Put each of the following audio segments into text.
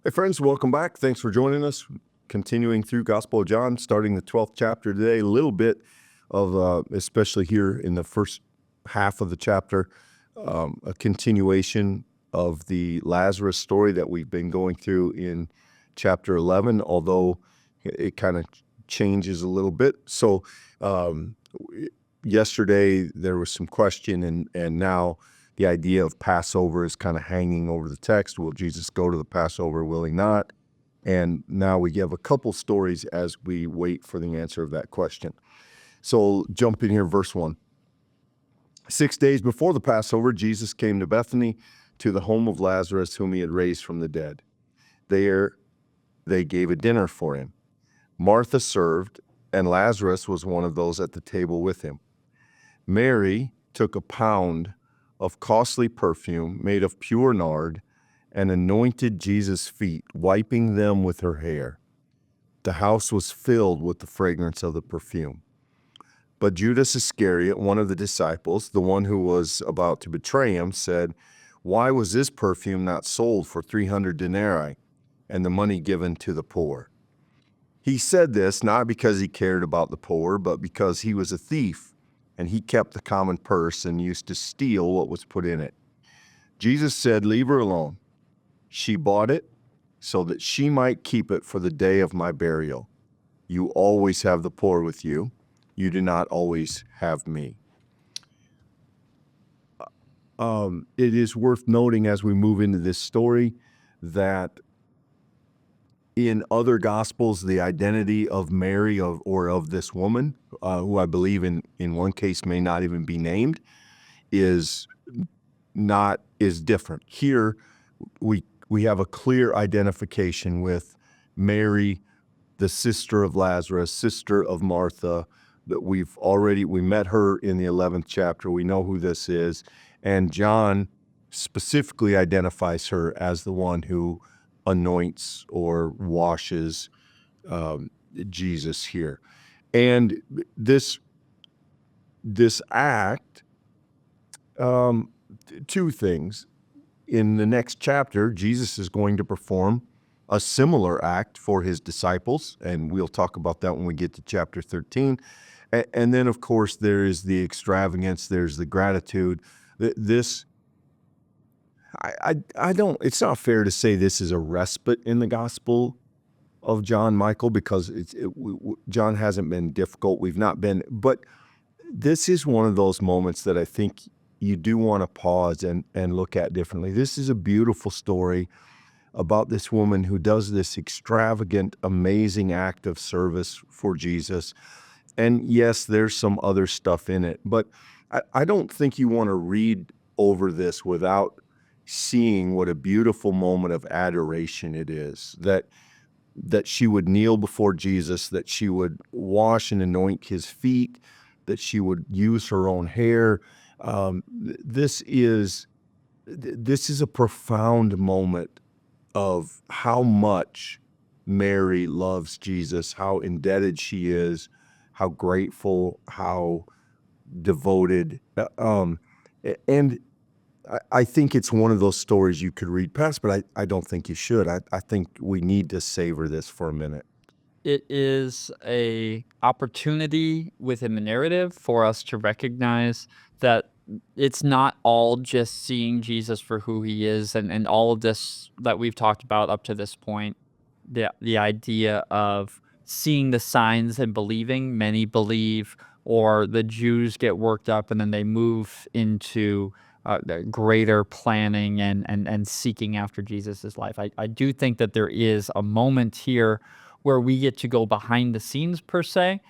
Hey friends, welcome back. Thanks for joining us. Continuing through Gospel of John, starting the 12th chapter today. A little bit of, especially here in the first half of the chapter, a continuation of the Lazarus story that we've been going through in chapter 11, although it kind of changes a little bit. So yesterday there was some question, and now the idea of Passover is kind of hanging over the text. Will Jesus go to the Passover? Will he not? And now we give a couple stories as we wait for the answer of that question. So jump in here, verse 1. 6 days before the Passover, Jesus came to Bethany, to the home of Lazarus, whom he had raised from the dead. There they gave a dinner for him. Martha served, and Lazarus was one of those at the table with him. Mary took a pound of costly perfume made of pure nard and anointed Jesus' feet, wiping them with her hair. The house was filled with the fragrance of the perfume. But Judas Iscariot, one of the disciples, the one who was about to betray him, said, "Why was this perfume not sold for 300 denarii and the money given to the poor?" He said this not because he cared about the poor, but because he was a thief, and he kept the common purse and used to steal what was put in it. Jesus said, "Leave her alone. She bought it so that she might keep it for the day of my burial. You always have the poor with you. You do not always have me." It is worth noting as we move into this story that in other Gospels, the identity of Mary or of this woman, who I believe in one case may not even be named, is different. Here, we have a clear identification with Mary, the sister of Lazarus, sister of Martha, that we met her in the 11th chapter. We know who this is. And John specifically identifies her as the one who anoints or washes Jesus here. And this act, two things. In the next chapter, Jesus is going to perform a similar act for his disciples, and we'll talk about that when we get to chapter 13. And then, of course, there is the extravagance, there's the gratitude. It's not fair to say this is a respite in the Gospel of John, Michael, because John hasn't been difficult. We've not been, but this is one of those moments that I think you do want to pause and look at differently. This is a beautiful story about this woman who does this extravagant, amazing act of service for Jesus. And yes, there's some other stuff in it, but I don't think you want to read over this without seeing what a beautiful moment of adoration it is, that she would kneel before Jesus, that she would wash and anoint his feet, that she would use her own hair. This is a profound moment of how much Mary loves Jesus, how indebted she is, how grateful, how devoted. And I think it's one of those stories you could read past, but I don't think you should. I think we need to savor this for a minute. It is a opportunity within the narrative for us to recognize that it's not all just seeing Jesus for who he is and all of this that we've talked about up to this point. The idea of seeing the signs and believing. Many believe, or the Jews get worked up and then they move into the greater planning and seeking after Jesus's life. I do think that there is a moment here where we get to go behind the scenes per se,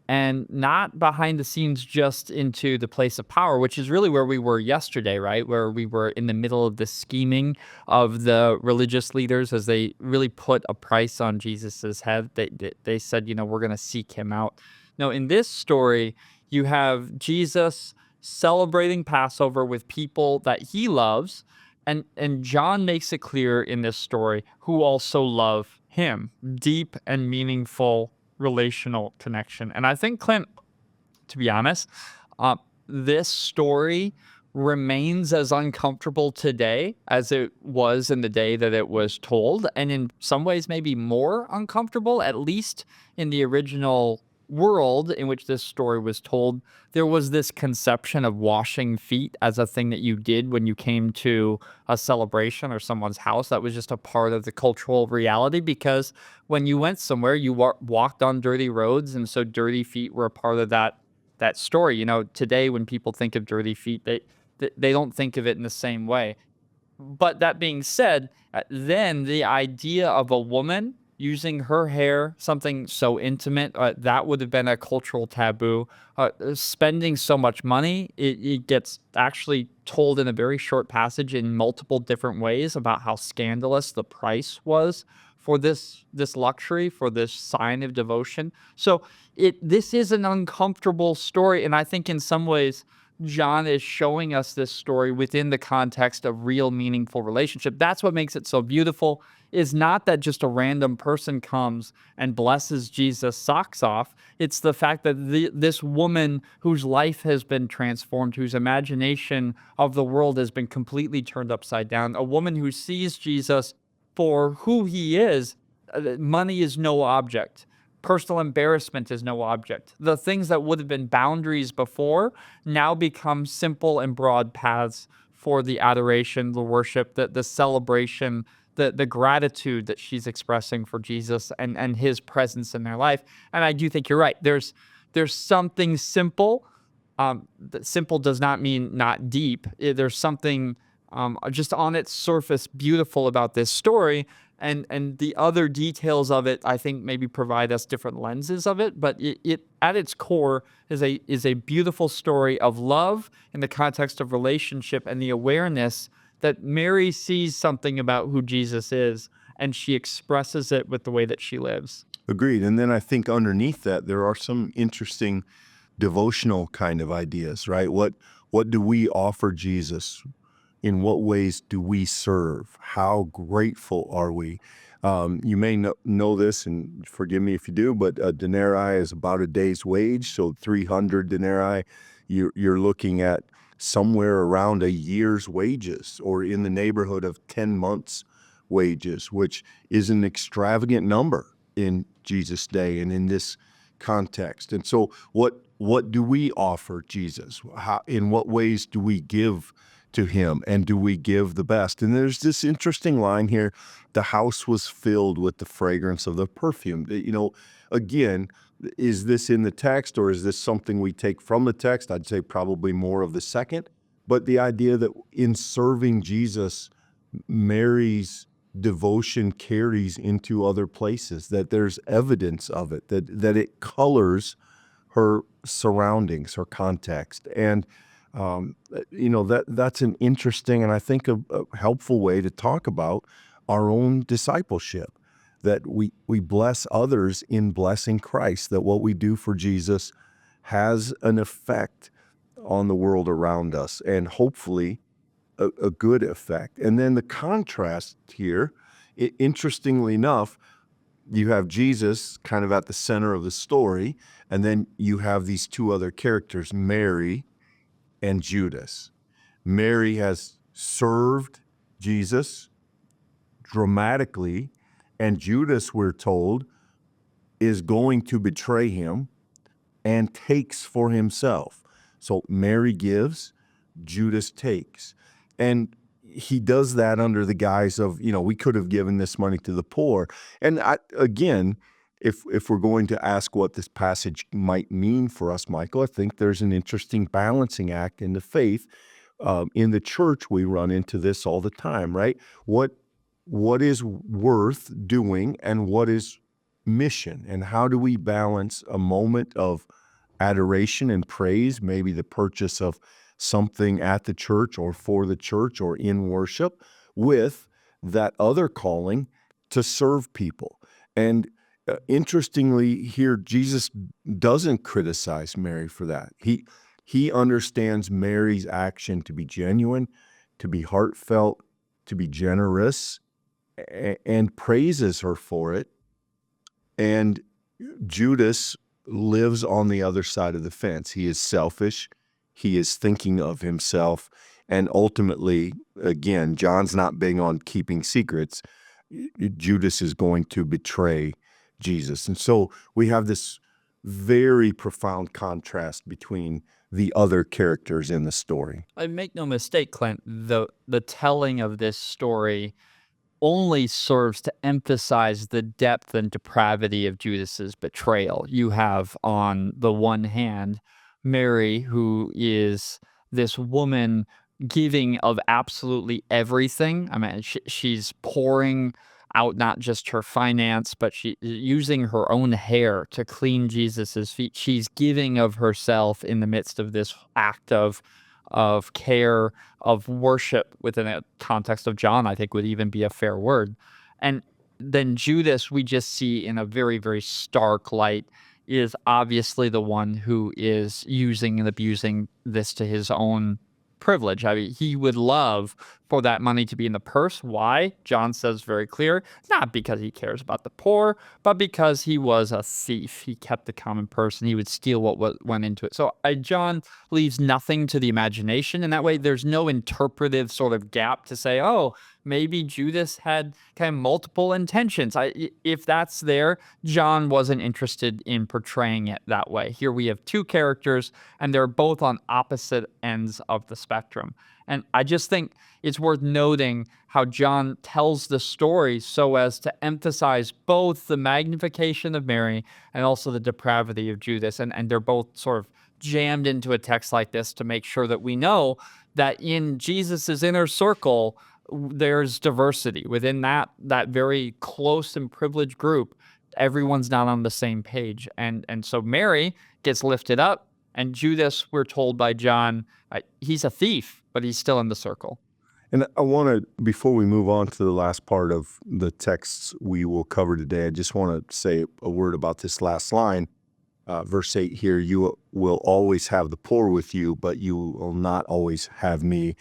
and not behind the scenes just into the place of power, which is really where we were yesterday, right? Where we were in the middle of the scheming of the religious leaders as they really put a price on Jesus's head. They said, we're going to seek him out. Now, in this story, you have Jesus celebrating Passover with people that he loves, and John makes it clear in this story who also love him. Deep and meaningful relational connection. And I think, Clint, to be honest, this story remains as uncomfortable today as it was in the day that it was told, and in some ways maybe more uncomfortable, at least in the original world in which this story was told. There was this conception of washing feet as a thing that you did when you came to a celebration or someone's house. That was just a part of the cultural reality, because when you went somewhere, you walked on dirty roads, and so dirty feet were a part of that story. Today when people think of dirty feet, they don't think of it in the same way. But that being said, then the idea of a woman using her hair, something so intimate, that would have been a cultural taboo. Spending so much money, it gets actually told in a very short passage in multiple different ways about how scandalous the price was for this luxury, for this sign of devotion. So this is an uncomfortable story, and I think in some ways John is showing us this story within the context of real meaningful relationship. That's what makes it so beautiful, is not that just a random person comes and blesses Jesus' socks off. It's the fact that this woman whose life has been transformed, whose imagination of the world has been completely turned upside down, a woman who sees Jesus for who he is. Money is no object. Personal embarrassment is no object. The things that would have been boundaries before now become simple and broad paths for the adoration, the worship, the celebration, the gratitude that she's expressing for Jesus and his presence in their life. And I do think you're right. There's something simple. That simple does not mean not deep. There's something just on its surface beautiful about this story, and the other details of it, I think, maybe provide us different lenses of it. But it at its core is a beautiful story of love in the context of relationship, and the awareness that Mary sees something about who Jesus is, and she expresses it with the way that she lives. Agreed. And then I think underneath that, there are some interesting devotional kind of ideas, right? What do we offer Jesus? In what ways do we serve? How grateful are we? You may know this, and forgive me if you do, but a denarii is about a day's wage. So 300 denarii, you're looking at somewhere around a year's wages, or in the neighborhood of 10 months' wages, which is an extravagant number in Jesus' day and in this context. And so what do we offer Jesus? In what ways do we give to him, and do we give the best? And there's this interesting line here: the house was filled with the fragrance of the perfume. Again, is this in the text, or is this something we take from the text? I'd say probably more of the second. But the idea that in serving Jesus, Mary's devotion carries into other places, that there's evidence of it, that it colors her surroundings, her context. And that's an interesting, and I think a helpful way to talk about our own discipleship, that we bless others in blessing Christ, that what we do for Jesus has an effect on the world around us, and hopefully a good effect. And then the contrast here, interestingly enough, you have Jesus kind of at the center of the story, and then you have these two other characters, Mary and Judas. Mary has served Jesus dramatically, and Judas, we're told, is going to betray him and takes for himself. So Mary gives, Judas takes. And he does that under the guise of, we could have given this money to the poor. And again, if we're going to ask what this passage might mean for us, Michael, I think there's an interesting balancing act in the faith. In the church, we run into this all the time, right? What is worth doing, and what is mission? And how do we balance a moment of adoration and praise, maybe the purchase of something at the church or for the church or in worship, with that other calling to serve people? And interestingly here, Jesus doesn't criticize Mary for that. He understands Mary's action to be genuine, to be heartfelt, to be generous, and praises her for it. And Judas lives on the other side of the fence. He is selfish. he is thinking of himself. And ultimately, again, John's not big on keeping secrets. Judas is going to betray Jesus. And so we have this very profound contrast between the other characters in the story. I make no mistake, Clint, the telling of this story only serves to emphasize the depth and depravity of Judas's betrayal. You have, on the one hand, Mary, who is this woman giving of absolutely everything. I mean, she's pouring out not just her finance, but she using her own hair to clean Jesus's feet. She's giving of herself in the midst of this act of care, of worship within a context of John, I think would even be a fair word. And then Judas, we just see in a very, very stark light, is obviously the one who is using and abusing this to his own privilege. I mean, he would love for that money to be in the purse. Why? John says very clear, not because he cares about the poor, but because he was a thief. He kept the common purse and he would steal what went into it. So John leaves nothing to the imagination. And that way, there's no interpretive sort of gap to say, oh, maybe Judas had kind of multiple intentions. If that's there, John wasn't interested in portraying it that way. Here we have two characters, and they're both on opposite ends of the spectrum. And I just think it's worth noting how John tells the story so as to emphasize both the magnification of Mary and also the depravity of Judas. And they're both sort of jammed into a text like this to make sure that we know that in Jesus's inner circle, there's diversity within that very close and privileged group. Everyone's not on the same page, and so Mary gets lifted up, and Judas, we're told by John, he's a thief, but he's still in the circle. And I want to, before we move on to the last part of the texts we will cover today, I just want to say a word about this last line. Verse 8 here, you will always have the poor with you, but you will not always have me.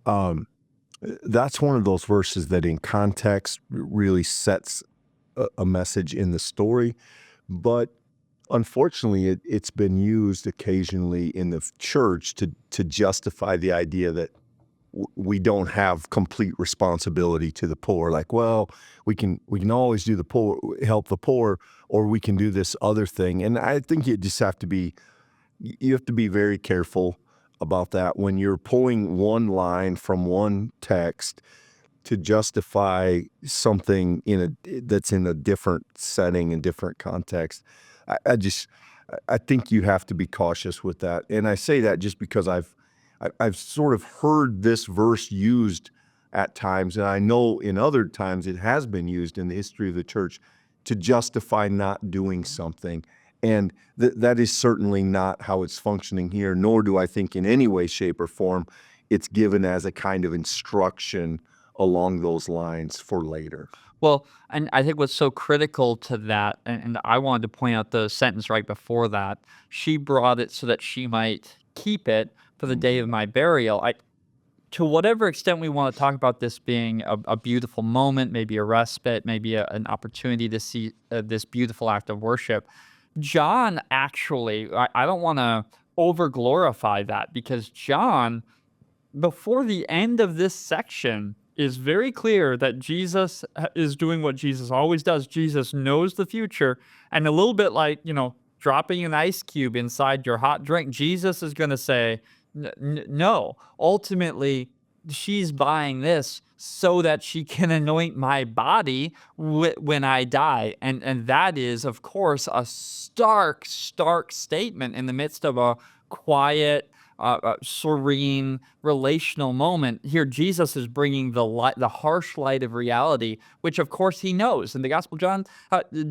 That's one of those verses that in context really sets a message in the story. But unfortunately, it's been used occasionally in the church to justify the idea that we don't have complete responsibility to the poor. Like, well, we can always do the poor, help the poor, or we can do this other thing. And I think you have to be very careful about that when you're pulling one line from one text to justify something that's in a different setting and different context. I think you have to be cautious with that. And I say that just because I've sort of heard this verse used at times, and I know in other times it has been used in the history of the church to justify not doing something. And that is certainly not how it's functioning here, nor do I think in any way, shape, or form it's given as a kind of instruction along those lines for later. Well, and I think what's so critical to that, and I wanted to point out the sentence right before that, she brought it so that she might keep it for the day of my burial. To whatever extent we want to talk about this being a beautiful moment, maybe a respite, maybe an opportunity to see this beautiful act of worship, John actually, I don't want to over glorify that, because John, before the end of this section, is very clear that Jesus is doing what Jesus always does. Jesus knows the future, and a little bit like, dropping an ice cube inside your hot drink, Jesus is going to say, no, ultimately, she's buying this so that she can anoint my body when I die. And that is, of course, a stark, stark statement in the midst of a quiet, serene, relational moment. Here, Jesus is bringing the harsh light of reality, which, of course, he knows. In the Gospel of John,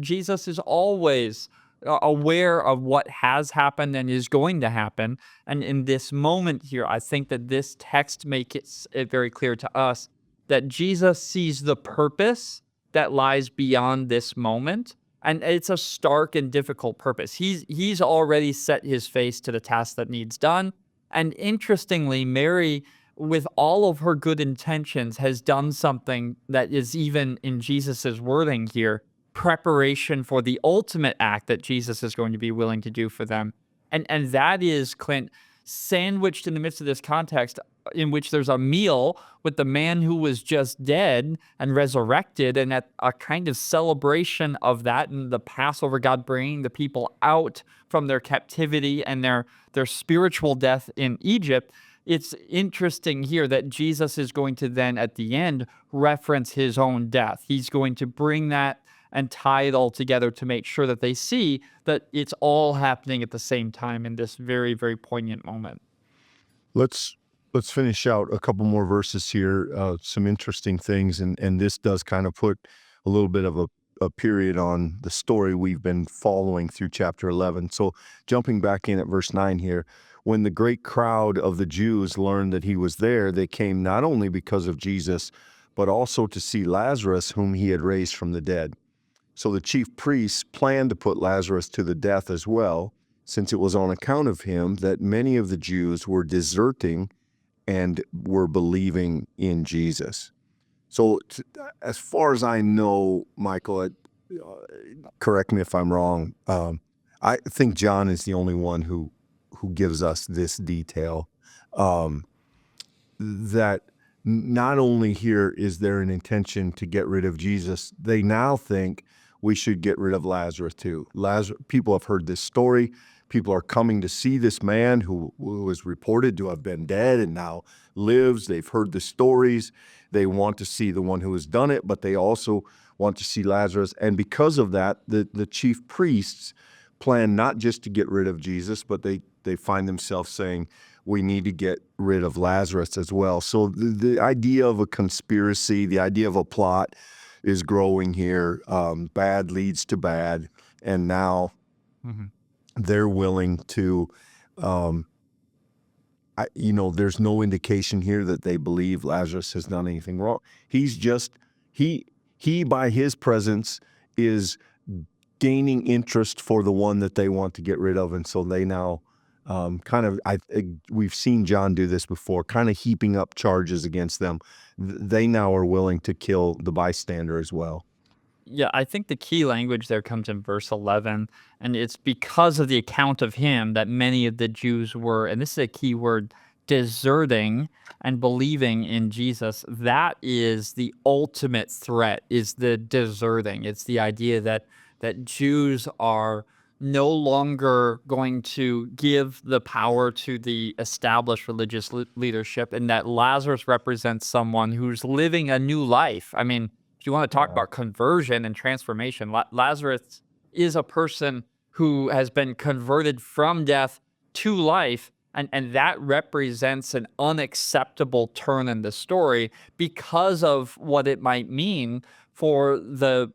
Jesus is always aware of what has happened and is going to happen. And in this moment here, I think that this text makes it very clear to us that Jesus sees the purpose that lies beyond this moment. And it's a stark and difficult purpose. He's already set his face to the task that needs done. And interestingly, Mary, with all of her good intentions, has done something that is, even in Jesus's wording here, preparation for the ultimate act that Jesus is going to be willing to do for them. And that is, Clint, sandwiched in the midst of this context in which there's a meal with the man who was just dead and resurrected, and at a kind of celebration of that, and the Passover, God bringing the people out from their captivity and their spiritual death in Egypt. It's interesting here that Jesus is going to then at the end reference his own death. He's going to bring that and tie it all together to make sure that they see that it's all happening at the same time in this very, very poignant moment. Let's finish out a couple more verses here. Some interesting things, and this does kind of put a little bit of a period on the story we've been following through chapter 11. So jumping back in at verse 9 here, when the great crowd of the Jews learned that he was there, they came not only because of Jesus, but also to see Lazarus, whom he had raised from the dead. So the chief priests planned to put Lazarus to the death as well, since it was on account of him that many of the Jews were deserting and were believing in Jesus. So as far as I know, Michael, correct me if I'm wrong, I think John is the only one who gives us this detail, that not only here is there an intention to get rid of Jesus, they now think we should get rid of Lazarus too. People have heard this story. People are coming to see this man who was reported to have been dead and now lives. They've heard the stories. They want to see the one who has done it, but they also want to see Lazarus. And because of that, the chief priests plan not just to get rid of Jesus, but they find themselves saying, we need to get rid of Lazarus as well. So the idea of a conspiracy, the idea of a plot is growing here. Bad leads to bad. And now they're willing to, there's no indication here that they believe Lazarus has done anything wrong. He's just, he by his presence is gaining interest for the one that they want to get rid of. And so they now we've seen John do this before, kind of heaping up charges against them. They now are willing to kill the bystander as well. Yeah, I think the key language there comes in verse 11, and it's because of the account of him that many of the Jews were, and this is a key word, deserting and believing in Jesus. That is the ultimate threat, is the deserting. It's the idea that Jews are no longer going to give the power to the established religious leadership, and that Lazarus represents someone who's living a new life. I mean, if you want to talk about conversion and transformation, Lazarus is a person who has been converted from death to life, and that represents an unacceptable turn in the story because of what it might mean for the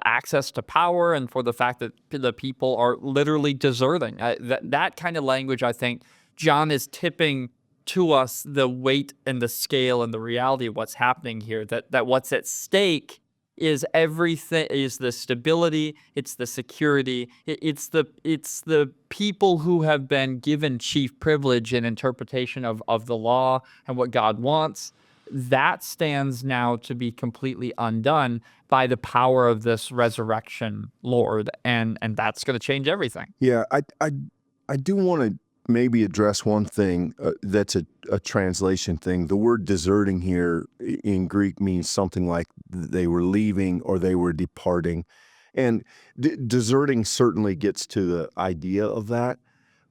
access to power and for the fact that the people are literally deserting. That kind of language, I think, John is tipping to us the weight and the scale and the reality of what's happening here, that what's at stake is everything, is the stability, it's the security, it's the people who have been given chief privilege in interpretation of the law and what God wants. That stands now to be completely undone by the power of this resurrection Lord, and that's going to change everything. Yeah, I do want to maybe address one thing that's a translation thing. The word deserting here in Greek means something like they were leaving or they were departing. And deserting certainly gets to the idea of that.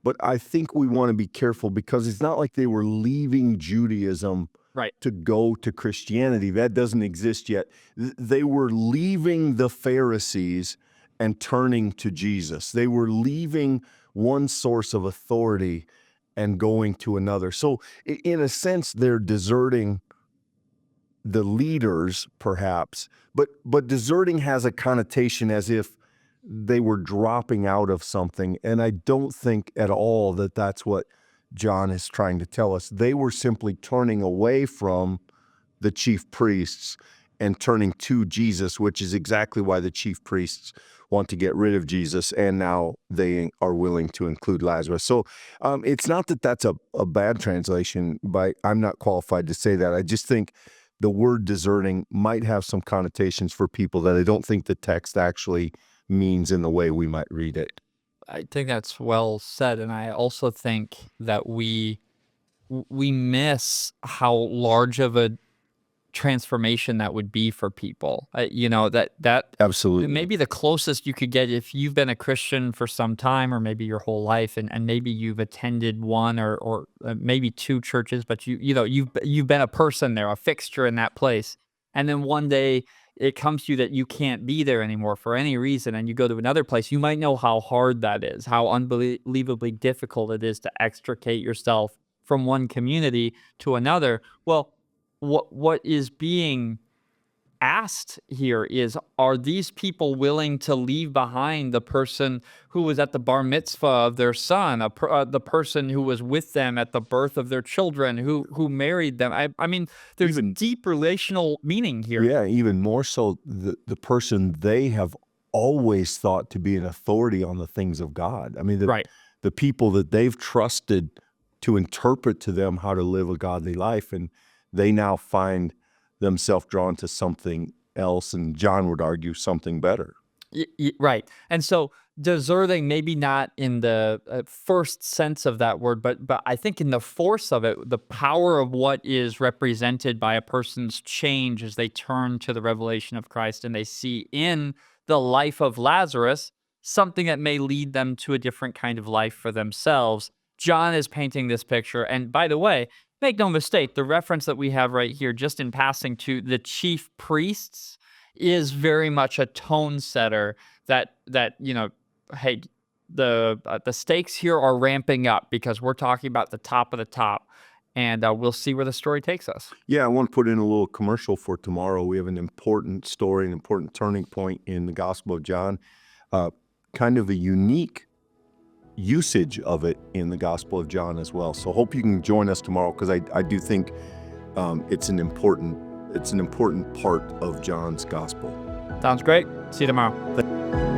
But I think we want to be careful because it's not like they were leaving Judaism Right. to go to Christianity. That doesn't exist yet. They were leaving the Pharisees and turning to Jesus. They were leaving one source of authority and going to another. So in a sense, they're deserting the leaders, perhaps, but deserting has a connotation as if they were dropping out of something. And I don't think at all that that's what John is trying to tell us. They were simply turning away from the chief priests and turning to Jesus, which is exactly why the chief priests want to get rid of Jesus, and now they are willing to include Lazarus. So it's not that that's a bad translation, but I'm not qualified to say that. I just think the word deserting might have some connotations for people that I don't think the text actually means in the way we might read it. I think that's well said, and I also think that we miss how large of a transformation that would be for people. That Absolutely. maybe the closest you could get if you've been a Christian for some time or maybe your whole life, and maybe you've attended one or maybe two churches, but you've been a person there, a fixture in that place. And then one day it comes to you that you can't be there anymore for any reason and you go to another place. You might know how hard that is, how unbelievably difficult it is to extricate yourself from one community to another. Well, what is being asked here is, are these people willing to leave behind the person who was at the bar mitzvah of their son, the person who was with them at the birth of their children, who married them? I mean, there's Even deep relational meaning here. Yeah, even more so the person they have always thought to be an authority on the things of God. I mean, Right. the people that they've trusted to interpret to them how to live a godly life, and they now find themselves drawn to something else, and John would argue something better. Right. And so deserving, maybe not in the first sense of that word, but I think in the force of it, the power of what is represented by a person's change as they turn to the revelation of Christ and they see in the life of Lazarus something that may lead them to a different kind of life for themselves. John is painting this picture. And by the way, make no mistake, the reference that we have right here, just in passing, to the chief priests is very much a tone setter that hey, the stakes here are ramping up because we're talking about the top of the top, and we'll see where the story takes us. Yeah, I want to put in a little commercial for tomorrow. We have an important story, an important turning point in the Gospel of John, kind of a unique usage of it in the Gospel of John as well. So hope you can join us tomorrow, because I do think it's an important part of John's Gospel. Sounds great. See you tomorrow.